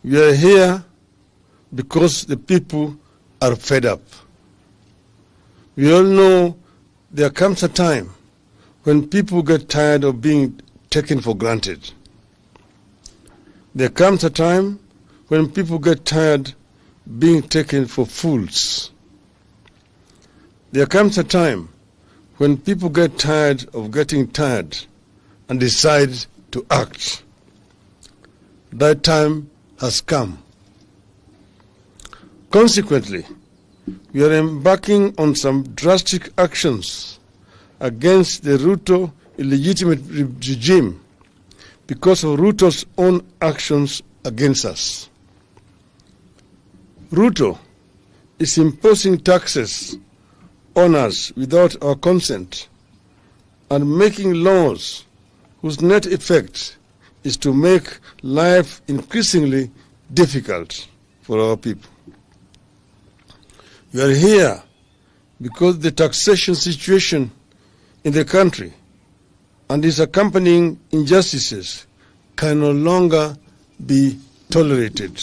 We are here because the people are fed up. We all know there comes a time when people get tired of being taken for granted. There comes a time when people get tired being taken for fools. There comes a time when people get tired of getting tired and decide to act. That time has come. Consequently, we are embarking on some drastic actions against the Ruto illegitimate regime because of Ruto's own actions against us. Ruto is imposing taxes on us without our consent and making laws whose net effect is to make life increasingly difficult for our people. We are here because the taxation situation in the country and its accompanying injustices can no longer be tolerated.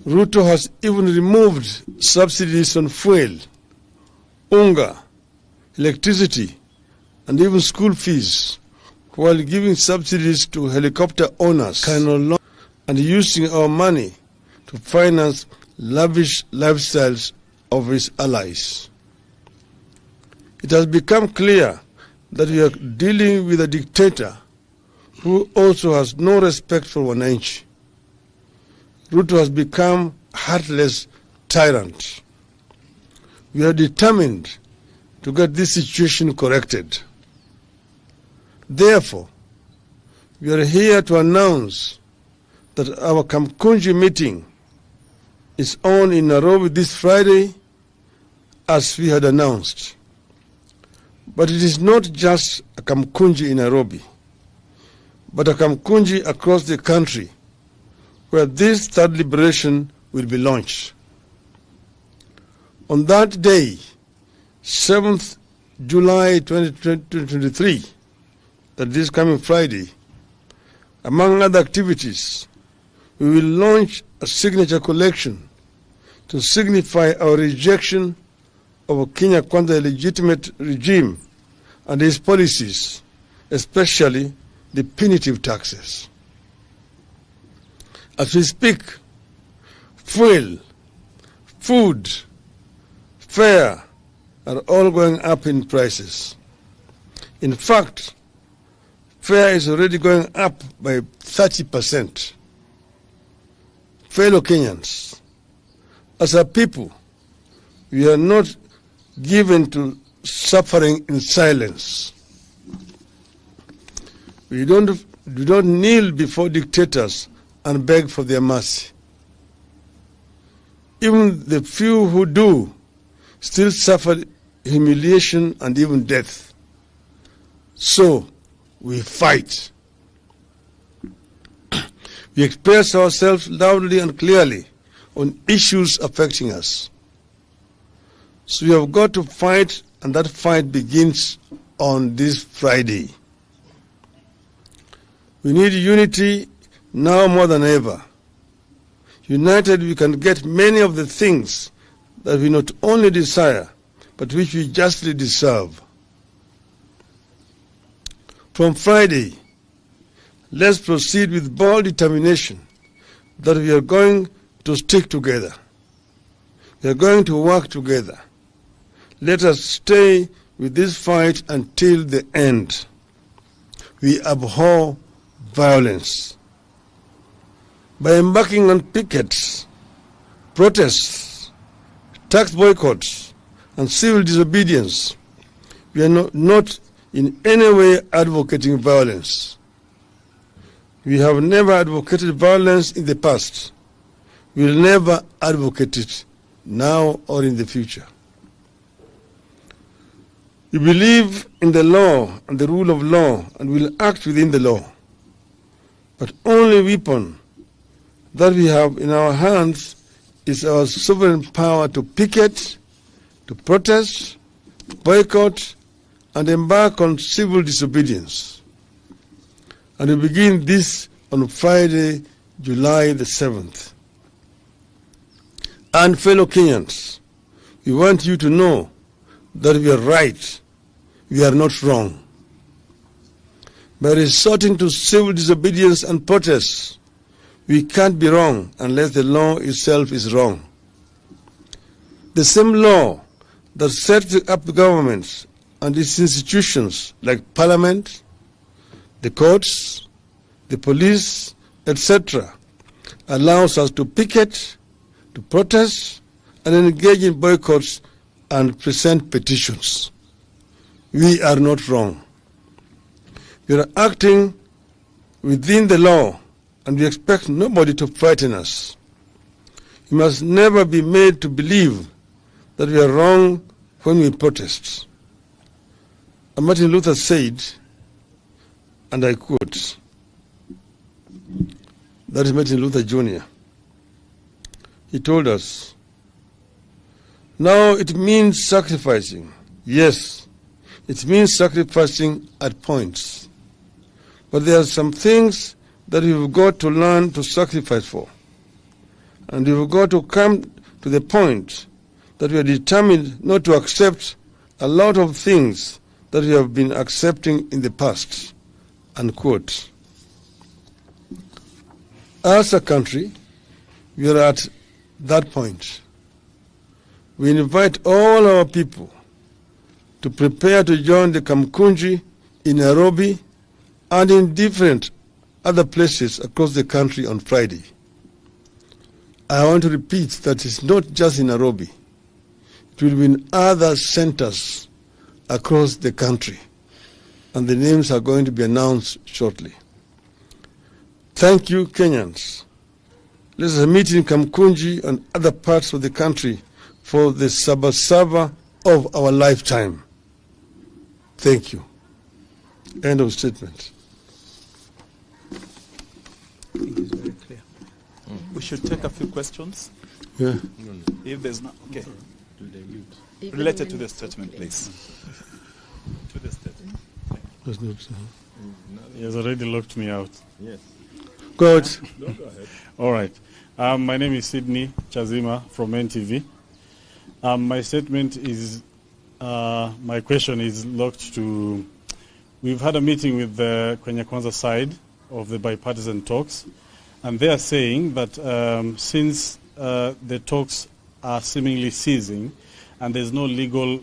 Ruto has even removed subsidies on fuel, unga, electricity, and even school fees, while giving subsidies to helicopter owners and using our money to finance lavish lifestyles of his allies. It has become clear that we are dealing with a dictator who also has no respect for wananchi. Ruto has become a heartless tyrant. We are determined to get this situation corrected. Therefore, we are here to announce that our Kamkunji meeting is on in Nairobi this Friday, as we had announced. But it is not just a Kamkunji in Nairobi, but a Kamkunji across the country, where this third liberation will be launched. On that day, 7th July 2023, that this coming Friday, among other activities, we will launch a signature collection to signify our rejection of Kenya Kwanza illegitimate regime and its policies, especially the punitive taxes. As we speak, fuel, food, fare are all going up in prices. In fact, fare is already going up by 30%. Fellow Kenyans, as a people, we are not given to suffering in silence. We don't kneel before dictators and beg for their mercy. Even the few who do still suffer humiliation and even death. So we fight. We express ourselves loudly and clearly on issues affecting us. So we have got to fight, and that fight begins on this Friday. We need unity now more than ever. United, we can get many of the things that we not only desire, but which we justly deserve. From Friday, let's proceed with bold determination that we are going to stick together. We are going to work together. Let us stay with this fight until the end. We abhor violence. By embarking on pickets, protests, tax boycotts, and civil disobedience, we are not in any way advocating violence. We have never advocated violence in the past. We will never advocate it now or in the future. We believe in the law and the rule of law and will act within the law. But only weapon that we have in our hands is our sovereign power to picket, to protest, boycott, and embark on civil disobedience. And we begin this on Friday, July the 7th. And fellow Kenyans, we want you to know that we are right, we are not wrong. By resorting to civil disobedience and protests, we can't be wrong unless the law itself is wrong. The same law that sets up the governments and its institutions like parliament, the courts, the police, etc., allows us to picket, to protest, and engage in boycotts and present petitions. We are not wrong. We are acting within the law, and we expect nobody to frighten us. We must never be made to believe that we are wrong when we protest. And Martin Luther said, and I quote, that is Martin Luther Jr. He told us, now it means sacrificing. Yes, it means sacrificing at points. But there are some things that we've got to learn to sacrifice for. And we've got to come to the point that we are determined not to accept a lot of things that we have been accepting in the past. Unquote. As a country, we are at that point. We invite all our people to prepare to join the Kamkunji in Nairobi and in different other places across the country on Friday. I want to repeat that it's not just in Nairobi. It will be in other centers across the country, and the names are going to be announced shortly. Thank you, Kenyans. Let us meet in Kamkunji and other parts of the country for the Sabasaba of our lifetime. Thank you. End of statement. I think it's very clear. We should take a few questions. Yeah. If there's not, okay. Related to the statement, please. To the statement. That's not, He has already locked me out. Go ahead. No, go ahead. All right. My name is Sydney Chazima from NTV. My statement is, my question is locked to, we've had a meeting with the Kenya Kwanza side of the bipartisan talks, and they are saying that since the talks are seemingly ceasing and there's no legal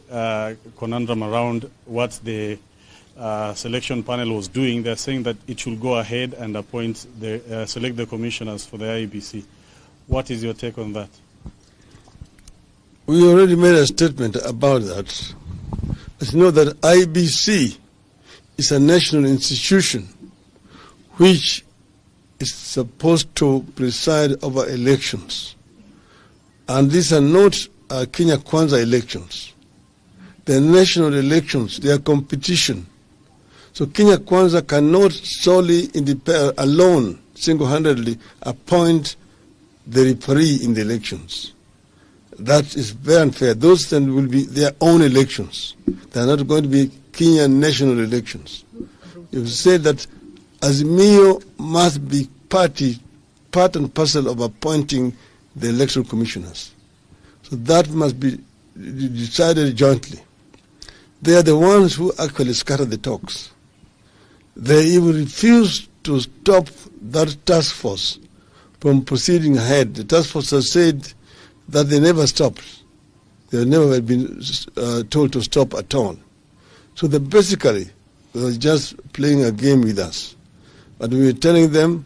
conundrum around what the selection panel was doing, they're saying that it should go ahead and appoint the select the commissioners for the IEBC. What is your take on that? We already made a statement about that. As you know, that IEBC is a national institution which is supposed to preside over elections. And these are not Kenya Kwanza elections. They're national elections. They are competition. So Kenya Kwanza cannot solely, alone, single-handedly appoint the referee in the elections. That is very unfair. Those then will be their own elections. They are not going to be Kenya national elections. You've said that Azimio must be part and parcel of appointing the electoral commissioners. So that must be decided jointly. They are the ones who actually scatter the talks. They even refuse to stop that task force from proceeding ahead. The task force has said that they never stopped. They have never been told to stop at all. So they basically were just playing a game with us. But we were telling them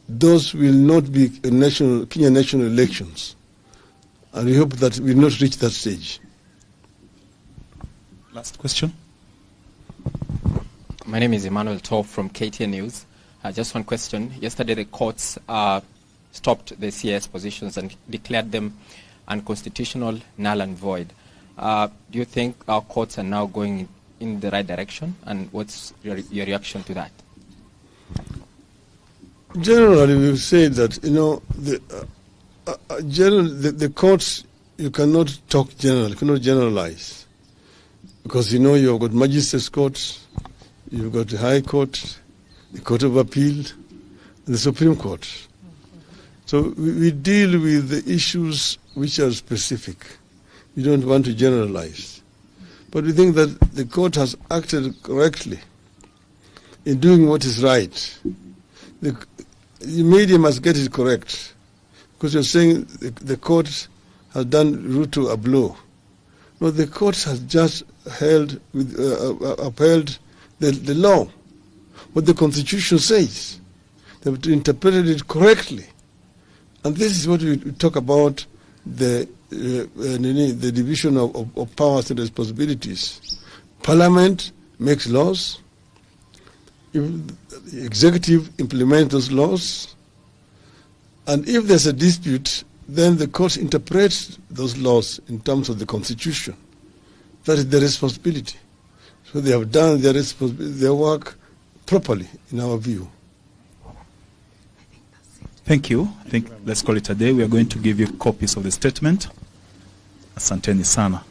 those will not be Kenya national elections. And we hope that we will not reach that stage. Last question. My name is Emmanuel Tov from KTN News. Just one question. Yesterday the courts stopped the CS positions and declared them unconstitutional, null and void. Do you think our courts are now going in the right direction? And what's your reaction to that? Generally, we've said that, the courts, you cannot talk general, you cannot generalize. Because, you've got magistrates courts, you've got the High Court, the Court of Appeal, the Supreme Court. So we deal with the issues which are specific. We don't want to generalize. But we think that the court has acted correctly in doing what is right. The media must get it correct, because you're saying the court has done Ruto a blow. No, the court has just upheld the law, what the Constitution says. They've interpreted it correctly. And this is what we talk about, the division of powers and responsibilities. Parliament makes laws. The executive implements those laws. And if there's a dispute, then the court interprets those laws in terms of the Constitution. That is their responsibility. So they have done their work properly, in our view. Thank you. I think let's call it a day. We are going to give you copies of the statement. Asanteni sana.